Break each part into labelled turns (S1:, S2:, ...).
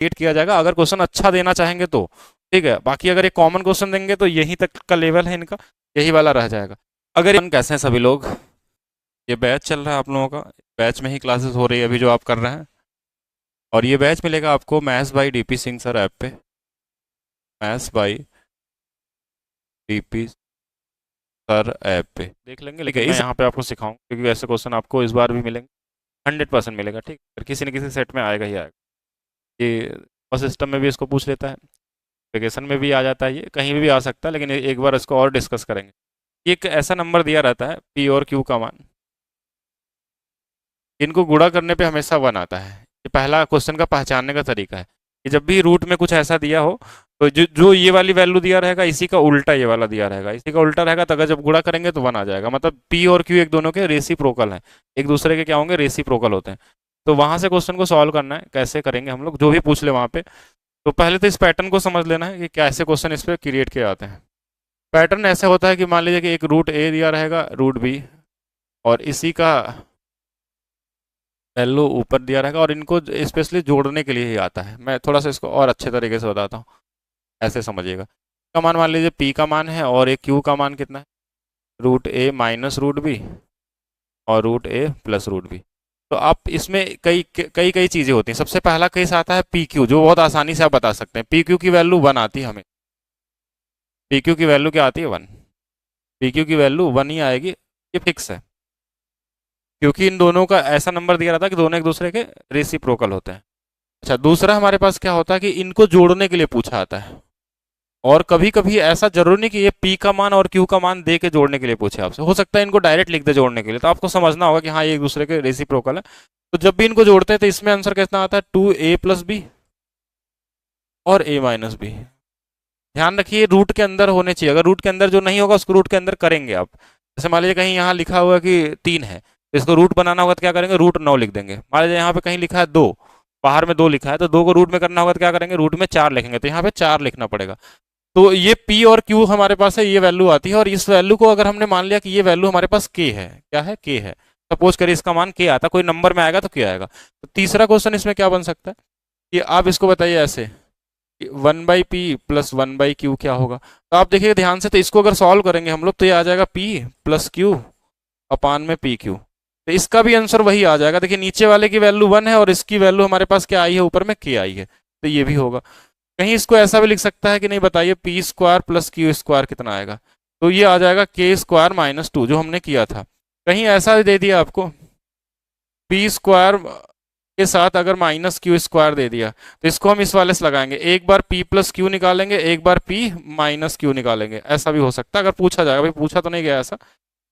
S1: Create किया जाएगा अगर क्वेश्चन अच्छा देना चाहेंगे तो, ठीक है। बाकी अगर ये कॉमन क्वेश्चन देंगे तो यहीं तक का लेवल है इनका, यही वाला रह जाएगा। अगर कैसे हैं सभी लोग, ये बैच चल रहा है आप लोगों का, बैच में ही क्लासेस हो रही है अभी जो आप कर रहे हैं, और ये बैच मिलेगा आपको maths by DP Singh sir app पे, maths by DP sir app पे देख लेंगे। लेकिन मैं यहाँ पे आपको सिखाऊंगा क्योंकि ऐसे क्वेश्चन आपको इस बार भी मिलेंगे, 100% मिलेगा, ठीक है। किसी न किसी सेट में आएगा ही आएगा। ये और सिस्टम में भी इसको पूछ लेता है, एप्लीकेशन में भी आ जाता है, ये कहीं भी आ सकता है, लेकिन एक बार इसको और डिस्कस करेंगे। ये एक ऐसा नंबर दिया रहता है पी और क्यू का मान, इनको गुणा करने पे हमेशा 1 आता है। ये पहला क्वेश्चन का पहचानने का तरीका है कि जब भी रूट में कुछ ऐसा दिया हो तो जो जो ये वाली वैल्यू दिया रहेगा इसी का उल्टा ये वाला दिया रहेगा, इसी का उल्टा रहेगा, तो अगर जब गुणा करेंगे तो 1 आ जाएगा। मतलब पी और क्यू एक दोनों के रेसिप्रोकल हैं, एक दूसरे के क्या होंगे, रेसिप्रोकल होते हैं। तो वहां से क्वेश्चन को सॉल्व करना है, कैसे करेंगे हम लोग, जो भी पूछ ले वहां पे। तो पहले तो इस पैटर्न को समझ लेना है कि कैसे क्वेश्चन इस पर क्रिएट किए जाते हैं। पैटर्न ऐसे होता है कि मान लीजिए कि एक रूट ए दिया रहेगा, रूट बी, और इसी का वैल्यू ऊपर दिया रहेगा, और इनको स्पेशली जोड़ने के लिए ही आता है। मैं थोड़ा सा इसको और अच्छे तरीके से बताता हूँ, ऐसे समझिएगा। का मान मान लीजिए पी का मान है और एक क्यू का मान कितना है, रूट ए माइनस रूट बी और रूट ए प्लस रूट बी। तो आप इसमें कई कई कई चीज़ें होती हैं। सबसे पहला केस आता है पी क्यू, जो बहुत आसानी से आप बता सकते हैं। पी क्यू की वैल्यू 1 आती है हमें, पी क्यू की वैल्यू क्या आती है, 1। पी क्यू की वैल्यू 1 ही आएगी, ये फिक्स है, क्योंकि इन दोनों का ऐसा नंबर दिया रहता है कि दोनों एक दूसरे के रेसिप्रोकल होते हैं। अच्छा, दूसरा हमारे पास क्या होता है कि इनको जोड़ने के लिए पूछा आता है, और कभी कभी ऐसा जरूरी नहीं कि ये पी का मान और क्यू का मान दे के जोड़ने के लिए पूछे आपसे, हो सकता है इनको डायरेक्ट लिख दे जोड़ने के लिए। तो आपको समझना होगा कि हाँ ये एक दूसरे के रेसिप्रोकल है। तो जब भी इनको जोड़ते हैं तो इसमें आंसर कितना आता है, 2a प्लस बी और a माइनस बी। ध्यान रखिए रूट के अंदर होने चाहिए, अगर रूट के अंदर जो नहीं होगा उसको रूट के अंदर करेंगे आप। जैसे मान लीजिए कहीं यहाँ लिखा हुआ कि 3 है, तो इसको रूट बनाना होगा तो क्या करेंगे, रूट 9 लिख देंगे। मान लीजिए यहाँ पे कहीं लिखा है 2, बाहर में 2 लिखा है, तो 2 को रूट में करना होगा तो क्या करेंगे, रूट में 4 लिखेंगे, तो यहाँ पे 4 लिखना पड़ेगा। तो ये p और q हमारे पास है, ये वैल्यू आती है, और इस वैल्यू को अगर हमने मान लिया कि ये वैल्यू हमारे पास k है, क्या है, k है, सपोज करिए इसका मान k आता, कोई नंबर में आएगा तो क्या आएगा। तो तीसरा क्वेश्चन इसमें क्या बन सकता है कि आप इसको बताइए ऐसे, 1/p प्लस 1/q क्या होगा। तो आप देखिए ध्यान से, तो इसको अगर सॉल्व करेंगे हम लोग तो ये आ जाएगा p प्लस क्यू अपान में पी क्यू। तो इसका भी आंसर वही आ जाएगा। देखिए नीचे वाले की वैल्यू 1 है और इसकी वैल्यू हमारे पास क्या आई है, ऊपर में k आई है, तो ये भी होगा। कहीं इसको ऐसा भी लिख सकता है कि नहीं, बताइए P square plus Q square कितना आएगा, तो ये आ जाएगा के स्क्वायर माइनस 2 जो हमने किया था। कहीं ऐसा भी दे दिया आपको, पी स्क्वायर के साथ अगर माइनस क्यू स्क्वायर दे दिया, तो इसको हम इस वाले से लगाएंगे, एक बार p प्लस क्यू निकालेंगे, एक बार p माइनस क्यू निकालेंगे। ऐसा भी हो सकता है अगर पूछा जाएगा, भाई पूछा तो नहीं गया ऐसा,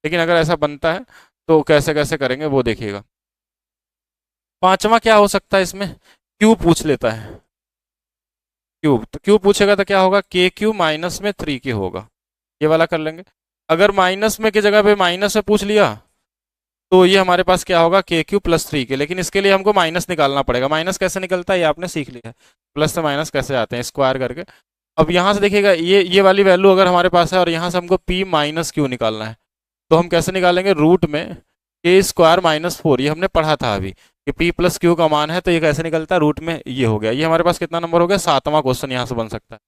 S1: लेकिन अगर ऐसा बनता है तो कैसे कैसे करेंगे वो देखिएगा। पांचवा क्या हो सकता है इसमें, क्यू पूछ लेता है, क्यूब, तो क्यूब पूछेगा तो क्या होगा, के क्यू माइनस में 3k होगा, ये वाला कर लेंगे। अगर माइनस में की जगह पे माइनस में पूछ लिया तो ये हमारे पास क्या होगा, के क्यू प्लस 3k, लेकिन इसके लिए हमको माइनस निकालना पड़ेगा। माइनस कैसे निकलता है ये आपने सीख लिया है, प्लस से माइनस कैसे आते हैं, स्क्वायर करके। अब यहाँ से देखिएगा ये वाली वैल्यू अगर हमारे पास है और यहाँ से हमको p माइनस क्यू निकालना है, तो हम कैसे निकालेंगे, रूट में के स्क्वायर माइनस 4, ये हमने पढ़ा था अभी कि p प्लस क्यू का मान है, तो ये कैसे निकलता है, रूट में ये हो गया। ये हमारे पास कितना नंबर हो गया, 7वां क्वेश्चन यहाँ से बन सकता है।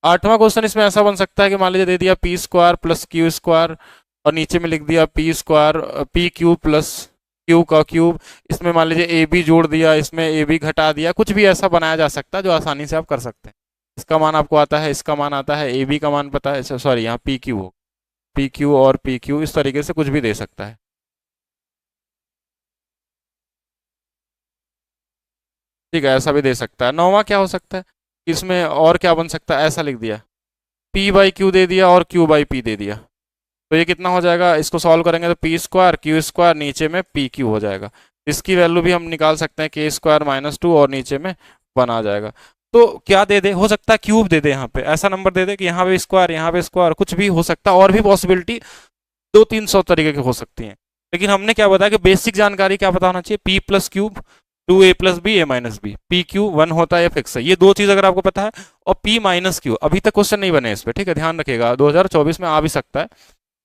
S1: 8वां क्वेश्चन इसमें ऐसा बन सकता है कि मान लीजिए दे दिया P square plus Q square, और नीचे में लिख दिया P square P Q plus Q का क्यूब। इसमें मान लीजिए ए बी जोड़ दिया, इसमें ए बी घटा दिया, कुछ भी ऐसा बनाया जा सकता है जो आसानी से आप कर सकते हैं। इसका मान आपको आता है, इसका मान आता है, ए बी का मान पता है, सॉरी यहाँ पी क्यू हो, पी क्यू और पी क्यू, इस तरीके से कुछ भी दे सकता है। ठीक है, ऐसा भी दे सकता है। 9वां क्या हो सकता है, इसमें और क्या बन सकता है, ऐसा लिख दिया p बाई क्यू दे दिया और q बाई पी दे दिया, तो ये कितना हो जाएगा, इसको सॉल्व करेंगे तो पी स्क्वायर क्यू स्क्वायर नीचे में पी क्यू हो जाएगा। इसकी वैल्यू भी हम निकाल सकते हैं, के स्क्वायर माइनस 2 और नीचे में 1 आ जाएगा। तो क्या दे दे, हो सकता है क्यूब दे दे, यहाँ पे ऐसा नंबर दे दे कि यहाँ पे स्क्वायर, यहाँ पे स्क्वायर, कुछ भी हो सकता है। और भी पॉसिबिलिटी 200-300 तरीके की हो सकती हैं, लेकिन हमने क्या बताया कि बेसिक जानकारी क्या पता होना चाहिए, P plus cube 2a plus B A minus B, P Q 1 होता है, फिक्स है, ये दो चीज अगर आपको पता है। और p माइनस क्यू अभी तक क्वेश्चन नहीं बने इस पे, ठीक है, ध्यान रखिएगा, 2024 में आ भी सकता है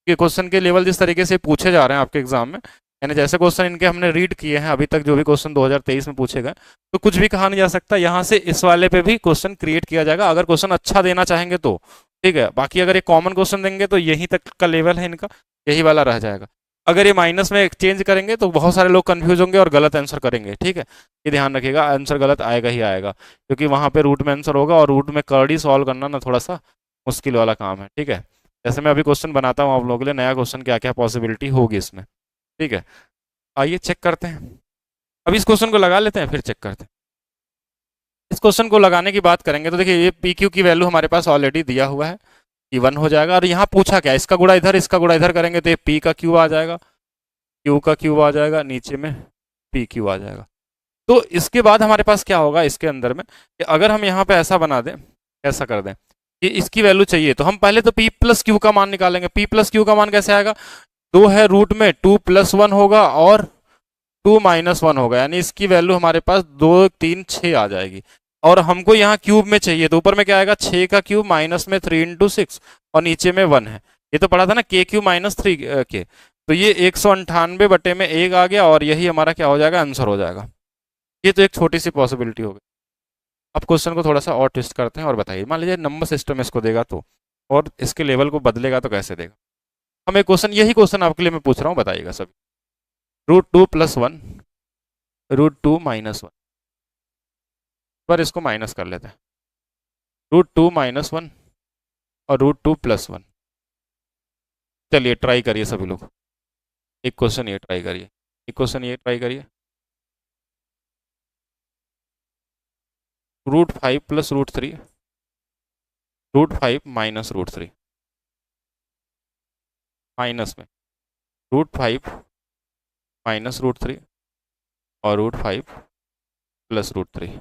S1: कि क्वेश्चन के लेवल जिस तरीके से पूछे जा रहे हैं आपके एग्जाम में, यानी जैसे क्वेश्चन इनके हमने रीड किए हैं अभी तक, जो भी क्वेश्चन 2023 में पूछे गए, तो कुछ भी कहा नहीं जा सकता। यहाँ से इस वाले पे भी क्वेश्चन क्रिएट किया जाएगा अगर क्वेश्चन अच्छा देना चाहेंगे तो, ठीक है। बाकी अगर ये कॉमन क्वेश्चन देंगे तो यहीं तक का लेवल है इनका, यही वाला रह जाएगा। अगर ये माइनस में एक्सचेंज करेंगे तो बहुत सारे लोग कंफ्यूज होंगे और गलत आंसर करेंगे, ठीक है। ये ध्यान रखिएगा, आंसर गलत आएगा ही आएगा, क्योंकि वहाँ पे रूट में आंसर होगा और रूट में कर्डी सॉल्व करना ना थोड़ा सा मुश्किल वाला काम है, ठीक है। जैसे मैं अभी क्वेश्चन बनाता हूँ आप लोगों के लिए, नया क्वेश्चन क्या क्या पॉसिबिलिटी होगी इसमें, ठीक है। आइए चेक करते हैं, अभी इस क्वेश्चन को लगा लेते हैं फिर चेक करते हैं। इस क्वेश्चन को लगाने की बात करेंगे तो देखिए ये पी क्यू की वैल्यू हमारे पास ऑलरेडी दिया हुआ है कि 1 हो जाएगा, और यहाँ पूछा क्या, इसका गुणा इधर इसका गुणा इधर करेंगे तो ये पी का क्यू आ जाएगा, क्यू का क्यू आ जाएगा, नीचे में पी क्यू आ जाएगा। तो इसके बाद हमारे पास क्या होगा इसके अंदर में, कि अगर हम यहाँ पे ऐसा बना दें, ऐसा कर दें कि इसकी वैल्यू चाहिए, तो हम पहले तो p प्लस क्यू का मान निकालेंगे। p प्लस क्यू का मान कैसे आएगा, 2 है रूट में 2 प्लस 1 होगा और 2 माइनस 1 होगा, यानी इसकी वैल्यू हमारे पास 2 3 6 आ जाएगी। और हमको यहाँ क्यूब में चाहिए, तो ऊपर में क्या आएगा 6 का क्यूब माइनस में 3 इंटू 6 और नीचे में 1 है। ये तो पढ़ा था ना के क्यू माइनस 3 के, तो ये 198 बटे में 1 आ गया और यही हमारा क्या हो जाएगा, आंसर हो जाएगा। ये तो एक छोटी सी पॉसिबिलिटी हो गई। अब क्वेश्चन को थोड़ा सा और ट्विस्ट करते हैं और बताइए, मान लीजिए नंबर सिस्टम इसको देगा तो, और इसके लेवल को बदलेगा तो कैसे देगा। हम एक क्वेश्चन, यही क्वेश्चन आपके लिए मैं पूछ रहा हूँ, बताइएगा सभी। √2 + 1 √2 - 1 पर इसको माइनस कर लेते हैं, √2 - 1 और √2 + 1। चलिए ट्राई करिए सभी लोग, एक क्वेश्चन ये ट्राई करिए, एक क्वेश्चन ये ट्राई करिए। √5 + √3 √5 - √3 माइनस में √5 - √3 और √5 + √3।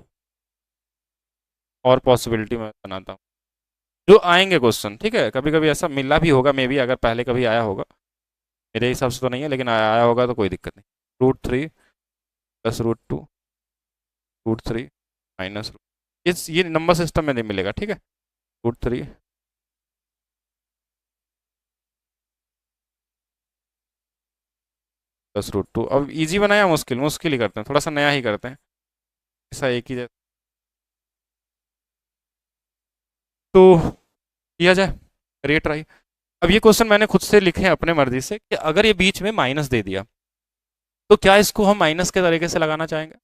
S1: और पॉसिबिलिटी मैं बनाता हूँ जो आएंगे क्वेश्चन, ठीक है। कभी कभी ऐसा मिला भी होगा, मे बी अगर पहले कभी आया होगा, मेरे हिसाब से तो नहीं है, लेकिन आया होगा तो कोई दिक्कत नहीं। √3 + √2 √3 - इस ये नंबर सिस्टम में नहीं मिलेगा, ठीक है। √3 + √2। अब इजी बनाया मुश्किल, मुश्किल ही करते हैं, थोड़ा सा नया ही करते हैं, ऐसा एक ही जैसा तो किया जाए, करिए ट्राई। अब ये क्वेश्चन मैंने खुद से लिखे हैं अपने मर्जी से, कि अगर ये बीच में माइनस दे दिया तो क्या इसको हम माइनस के तरीके से लगाना चाहेंगे,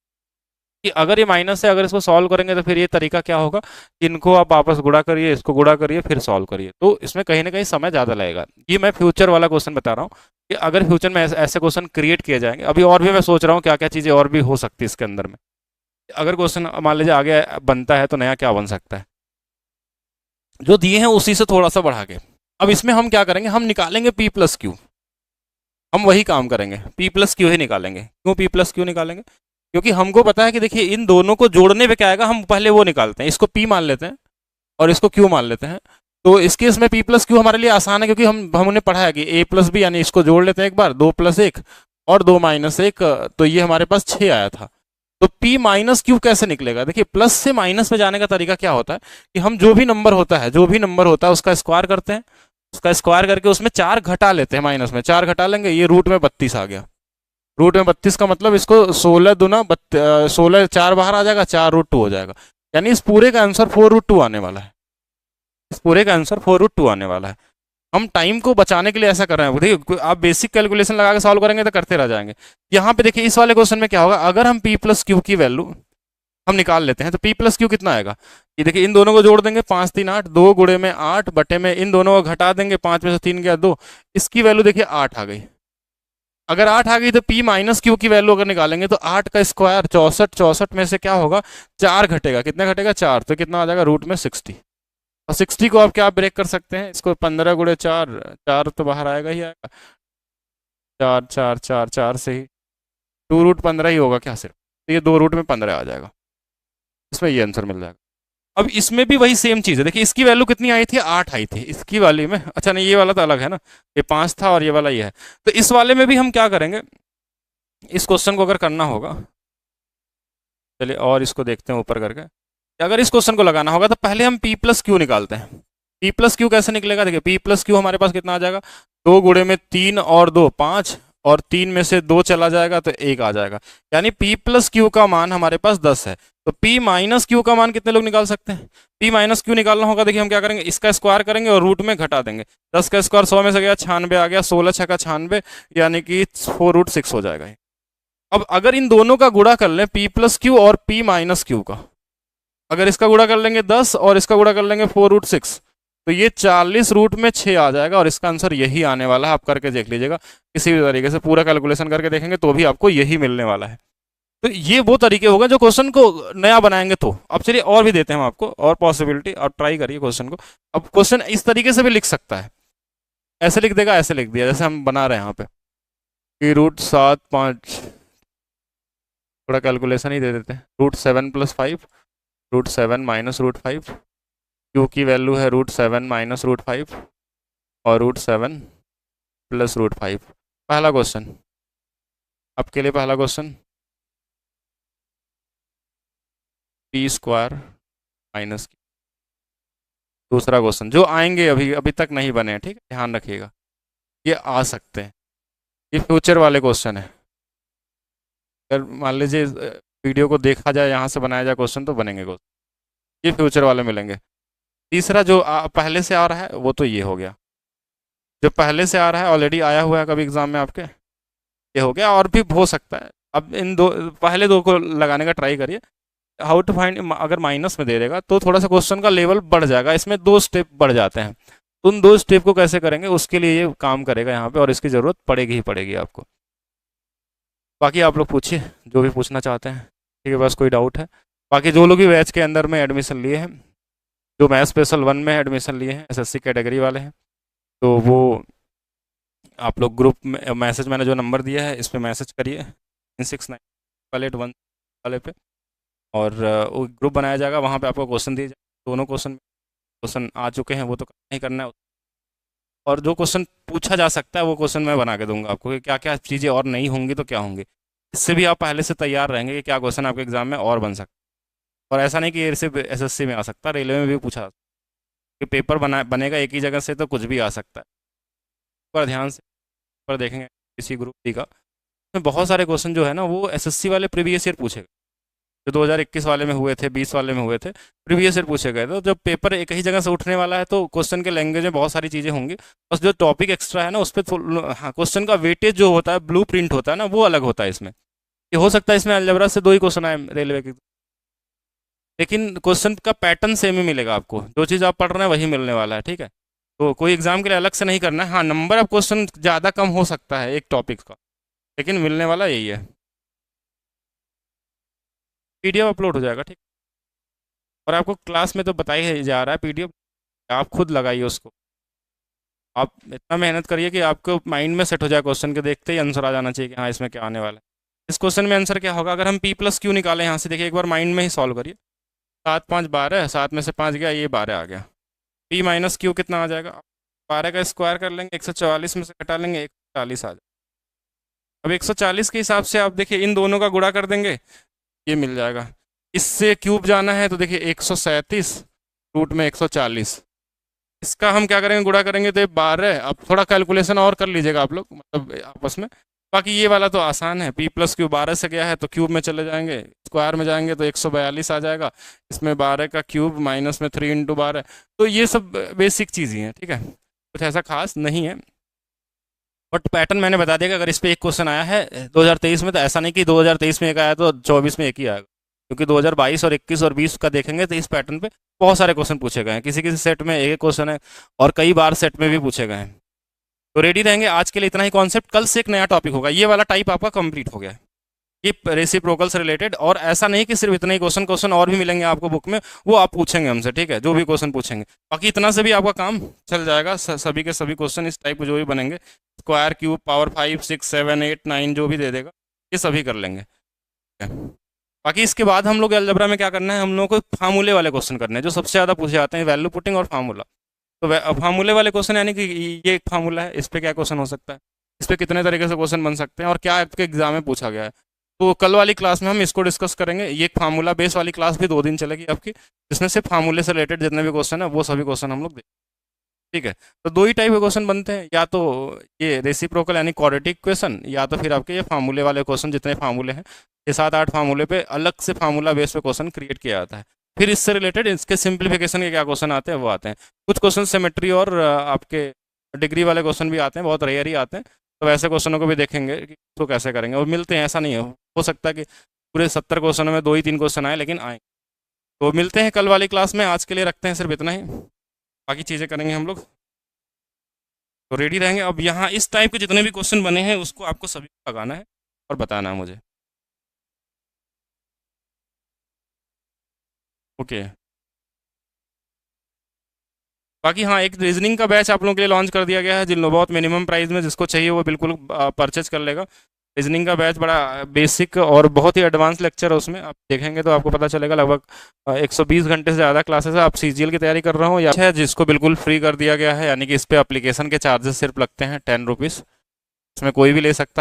S1: कि अगर ये माइनस है, अगर इसको सॉल्व करेंगे तो फिर ये तरीका क्या होगा, इनको आप वापस गुणा करिए, इसको गुणा करिए, फिर सॉल्व करिए, तो इसमें कहीं ना कहीं समय ज़्यादा लगेगा। ये मैं फ्यूचर वाला क्वेश्चन बता रहा हूँ कि अगर फ्यूचर में ऐसे क्वेश्चन क्रिएट किए जाएंगे। अभी और भी मैं सोच रहा हूँ क्या क्या चीज़ें और भी हो सकती है इसके अंदर में। अगर क्वेश्चन मान लीजिए आगे बनता है तो नया क्या बन सकता है, जो दिए हैं उसी से थोड़ा सा बढ़ा के। अब इसमें हम क्या करेंगे, हम निकालेंगे p + q, हम वही काम करेंगे, p + q ही निकालेंगे। क्यों p + q निकालेंगे, क्योंकि हमको पता है कि देखिए इन दोनों को जोड़ने पे क्या आएगा, हम पहले वो निकालते हैं, इसको p मान लेते हैं और इसको q मान लेते हैं। तो इस केस में p + q हमारे लिए आसान है, क्योंकि हमने पढ़ा है कि a + b, यानी इसको जोड़ लेते हैं एक बार, 2 + 1 और 2 - 1, तो ये हमारे पास 6 आया था। तो p - q कैसे निकलेगा, देखिए प्लस से माइनस में जाने का तरीका क्या होता है कि हम जो भी नंबर होता है उसका स्क्वायर करते हैं, उसका स्क्वायर करके उसमें 4 घटा लेते हैं, माइनस में 4 घटा लेंगे, ये रूट में 32 आ गया। रूट में 32 का मतलब इसको 16 दूना 16, 4 बाहर आ जाएगा, 4 √2 हो जाएगा। यानी इस पूरे का आंसर 4 √2 आने वाला है, इस पूरे का आंसर 4 √2 आने वाला है। हम टाइम को बचाने के लिए ऐसा कर रहे हैं। देखिए आप बेसिक कैलकुलेशन लगा के सॉल्व करेंगे तो करते रह जाएंगे। यहाँ पे देखिए इस वाले क्वेश्चन में क्या होगा, अगर हम p + q की वैल्यू हम निकाल लेते हैं तो p + q कितना आएगा, ये देखिए इन दोनों को जोड़ देंगे, 5 3 8, 2 गुणे में 8 बटे में इन दोनों को घटा देंगे, 5 में से 3 गया 2, इसकी वैल्यू देखिए 8 आ गई। अगर 8 आ गई तो p - q की वैल्यू अगर निकालेंगे तो 8 का स्क्वायर 64, 64 में से क्या होगा 4 घटेगा, कितने घटेगा 4, तो कितना आ जाएगा रूट में 60। और 60 को आप क्या ब्रेक कर सकते हैं, इसको 15 × 4, 4 तो बाहर आएगा ही आएगा, 4 4 4 4 से ही 2√15 ही होगा क्या सिर्फ, तो ये 2 रूट में 15 आ जाएगा, इसमें ये आंसर मिल जाएगा। अब इसमें भी वही सेम चीज़ है, देखिए इसकी वैल्यू कितनी आई थी 8 आई थी इसकी वाली में, अच्छा नहीं ये वाला तो अलग है ना, ये 5 था और ये वाला ये है। तो इस वाले में भी हम क्या करेंगे, इस क्वेश्चन को अगर करना होगा, चलिए और इसको देखते हैं ऊपर करके, अगर इस क्वेश्चन को लगाना होगा तो पहले हम p + q निकालते हैं। p + q कैसे निकलेगा, देखिए p + q हमारे पास कितना आ जाएगा, 2 गुणे में 3 और 2 5 और 3 में से 2 चला जाएगा तो 1 आ जाएगा, यानी p प्लस क्यू का मान हमारे पास 10 है। तो p माइनस क्यू का मान कितने लोग निकाल सकते हैं? p माइनस क्यू निकालना होगा, देखिए हम क्या करेंगे, इसका स्क्वायर करेंगे और रूट में घटा देंगे। 10 का स्क्वायर 100 में से गया 96 आ गया, 16 छक्का 96, यानी कि 4√6 हो जाएगा। अब अगर इन दोनों का गुणा कर लें, p प्लस क्यू और p माइनस क्यू का, अगर इसका गुणा कर लेंगे 10 और इसका गुणा कर लेंगे 4√6, तो ये 40√6 आ जाएगा और इसका आंसर यही आने वाला है। आप करके देख लीजिएगा, किसी भी तरीके से पूरा कैलकुलेशन करके देखेंगे तो भी आपको यही मिलने वाला है। तो ये वो तरीके हो गए जो क्वेश्चन को नया बनाएंगे। तो अब चलिए और भी देते हैं हम आपको और पॉसिबिलिटी, और ट्राई करिए क्वेश्चन को। अब क्वेश्चन इस तरीके से भी लिख सकता है, ऐसे लिख देगा, ऐसे लिख दिया जैसे हम बना रहे हैं यहाँ पे कि √7 5, थोड़ा कैलकुलेशन ही दे देते हैं, √7 + 5, √7 - √5, क्यू की वैल्यू है √7 - √5 और √7 + √5। पहला क्वेश्चन आपके लिए, पहला क्वेश्चन p² माइनस। दूसरा क्वेश्चन जो आएंगे अभी तक नहीं बने हैं, ठीक है, ध्यान रखिएगा, ये आ सकते हैं, ये फ्यूचर वाले क्वेश्चन है। अगर मान लीजिए वीडियो को देखा जाए, यहाँ से बनाया जाए क्वेश्चन, तो बनेंगे क्वेश्चन, ये फ्यूचर वाले मिलेंगे। तीसरा जो पहले से आ रहा है वो तो ये हो गया, जो पहले से आ रहा है ऑलरेडी आया हुआ है कभी एग्जाम में आपके, ये हो गया। और भी हो सकता है, अब इन दो पहले दो को लगाने का ट्राई करिए। हाउ टू फाइंड, अगर माइनस में दे देगा तो थोड़ा सा क्वेश्चन का लेवल बढ़ जाएगा, इसमें 2 स्टेप बढ़ जाते हैं। उन 2 स्टेप को कैसे करेंगे, उसके लिए ये काम करेगा यहाँ पे, और इसकी ज़रूरत पड़ेगी ही पड़ेगी आपको। बाकी आप लोग पूछिए जो भी पूछना चाहते हैं, ठीक है, बस कोई डाउट है। बाकी जो लोग भी बैच के अंदर में एडमिशन लिए हैं, जो मैथ स्पेशल 1 में एडमिशन लिए हैं, SSC कैटेगरी वाले हैं, तो वो आप लोग ग्रुप में मैसेज, मैंने जो नंबर दिया है इस पर मैसेज करिए 9691 वाले पे, और वो ग्रुप बनाया जाएगा, वहाँ पे आपको क्वेश्चन दिए जाए। दोनों क्वेश्चन आ चुके हैं वो तो नहीं करना है, और जो क्वेश्चन पूछा जा सकता है वो क्वेश्चन मैं बना के दूंगा आपको कि क्या क्या चीज़ें और नहीं होंगी तो क्या होंगी। इससे भी आप पहले से तैयार रहेंगे कि क्या क्वेश्चन आपके एग्जाम में और बन सकता है। और ऐसा नहीं कि ये सिर्फ SSC में आ सकता, रेलवे में भी पूछा जा सकता है, कि पेपर बनेगा एक ही जगह से तो कुछ भी आ सकता है। पर ध्यान से पर देखेंगे किसी ग्रुप डी का, उसमें बहुत सारे क्वेश्चन जो है ना वो SSC वाले प्रीवियस ईयर पूछेगा, जो 2021 वाले में हुए थे, 20 वाले में हुए थे, प्रीवियस ईयर पूछे गए थे। तो जब पेपर एक ही जगह से उठने वाला है तो क्वेश्चन के लैंग्वेज में बहुत सारी चीज़ें होंगी, बस जो टॉपिक एक्स्ट्रा है ना उस पर हाँ, क्वेश्चन का वेटेज जो होता है, ब्लू प्रिंट होता है ना, वो अलग होता है इसमें। ये हो सकता है इसमें अलजबरा से 2 ही क्वेश्चन आए रेलवे के, लेकिन क्वेश्चन का पैटर्न सेम ही मिलेगा आपको, जो चीज़ आप पढ़ रहे हैं वही मिलने वाला है, ठीक है। तो कोई एग्जाम के लिए अलग से नहीं करना है। हाँ, नंबर ऑफ क्वेश्चन ज़्यादा कम हो सकता है एक टॉपिक का, लेकिन मिलने वाला यही है। PDF अपलोड हो जाएगा, ठीक। और आपको क्लास में तो बताया ही जा रहा है, PDF आप खुद लगाइए उसको। आप इतना मेहनत करिए कि आपको माइंड में सेट हो जाए, क्वेश्चन के देखते ही आंसर आ जाना चाहिए कि हाँ इसमें क्या आने वाला है। इस क्वेश्चन में आंसर क्या होगा, अगर हम p + q निकालें यहाँ से, देखिए एक बार माइंड में ही सॉल्व करिए। 7 5 12, 7 में से 5 गया, ये 12 आ गया। p - q कितना आ जाएगा, 12 का स्क्वायर कर लेंगे, 144 में से घटा लेंगे, 140 आ जाएगा। अब 140 के हिसाब से आप देखिए इन दोनों का गुणा कर देंगे, ये मिल जाएगा। इससे क्यूब जाना है तो देखिए 137 रूट में 140, इसका हम क्या करेंगे, गुणा करेंगे तो ये 12। अब थोड़ा कैलकुलेशन और कर लीजिएगा आप लोग, मतलब आपस में। बाकी ये वाला तो आसान है, p + q 12 से गया है तो क्यूब में चले जाएंगे, स्क्वायर में जाएंगे तो 142 आ जाएगा। इसमें 12 का क्यूब माइनस में 3 × 12, तो ये सब बेसिक चीज़ ही हैं, ठीक है, कुछ ऐसा खास नहीं है। बट पैटर्न मैंने बता दिया कि अगर इस पर एक क्वेश्चन आया है 2023 में, तो ऐसा नहीं कि 2023 में एक आया तो 24 में एक ही आएगा, क्योंकि 2022 और 21 और 20 का देखेंगे तो इस पैटर्न पे बहुत सारे क्वेश्चन पूछे गए हैं। किसी किसी सेट में एक क्वेश्चन है और कई बार सेट में भी पूछे गए हैं। तो रेडी रहेंगे। आज के लिए इतना ही कॉन्सेप्ट, कल से एक नया टॉपिक होगा। ये वाला टाइप आपका कंप्लीट हो गया है, ये रेसिप्रोकल से रिलेटेड। और ऐसा नहीं कि सिर्फ इतने ही क्वेश्चन और भी मिलेंगे आपको बुक में, वो आप पूछेंगे हमसे, ठीक है, जो भी क्वेश्चन पूछेंगे। बाकी इतना से भी आपका काम चल जाएगा। सभी के सभी क्वेश्चन इस टाइप के जो भी बनेंगे, स्क्वायर, क्यूब, पावर 5 6 7 8 9 जो भी दे देगा, ये सभी कर लेंगे, ठीक है। बाकी इसके बाद हम लोग अलजबरा में क्या करना है, हम लोगों को फार्मूले वाले क्वेश्चन करने हैं, जो सबसे ज़्यादा पूछे जाते हैं, वैल्यू पुटिंग और फार्मूला। तो फार्मूले वाले क्वेश्चन यानी कि ये एक फार्मूला है, इस पर क्या क्वेश्चन हो सकता है, इस पर कितने तरीके से क्वेश्चन बन सकते हैं, और क्या आपके एग्जाम में पूछा गया है। तो कल वाली क्लास में हम इसको डिस्कस करेंगे। ये एक फार्मूला बेस वाली क्लास भी 2 दिन चलेगी आपकी, जिसमें से फार्मूले से रिलेटेड जितने भी क्वेश्चन है वो सभी क्वेश्चन हम लोग ठीक है। तो दो ही टाइप के क्वेश्चन बनते हैं, या तो ये रेसिप्रोकल यानी क्वाड्रेटिक क्वेश्चन, या तो फिर आपके ये फार्मूले वाले क्वेश्चन, जितने फार्मूले हैं 6 7 8 फार्मूले पे अलग से फार्मूला बेस पे क्वेश्चन क्रिएट किया जाता है। फिर इससे रिलेटेड इसके सिंप्लीफिकेशन के क्या क्वेश्चन आते हैं वो आते हैं। कुछ क्वेश्चन सिमेट्री और आपके डिग्री वाले क्वेश्चन भी आते हैं, बहुत रेयर ही आते हैं। तो वैसे क्वेश्चनों को भी देखेंगे कि उसको कैसे करेंगे, और मिलते हैं, ऐसा नहीं है, हो सकता है कि पूरे 70 क्वेश्चनों में 2 ही 3 क्वेश्चन आए, लेकिन आए। तो मिलते हैं कल वाली क्लास में, आज के लिए रखते हैं सिर्फ इतना ही, बाकी चीज़ें करेंगे हम लोग। तो रेडी रहेंगे। अब यहाँ इस टाइप के जितने भी क्वेश्चन बने हैं उसको आपको सभी को लगाना है और बताना है मुझे। ओके। बाकी हाँ, एक रीजनिंग का बैच आप लोगों के लिए लॉन्च कर दिया गया है, जिन लोग बहुत मिनिमम प्राइस में, जिसको चाहिए वो बिल्कुल परचेज कर लेगा। रीजनिंग का बैच बड़ा बेसिक और बहुत ही एडवांस लेक्चर है, उसमें आप देखेंगे तो आपको पता चलेगा। लगभग 120 घंटे से ज़्यादा क्लासेस है। आप सीजीएल की तैयारी कर रहे हो या है, जिसको बिल्कुल फ्री कर दिया गया है, यानी कि इस पे एप्लीकेशन के चार्जेस सिर्फ लगते हैं 10 रुपीज़। इसमें कोई भी ले सकता है।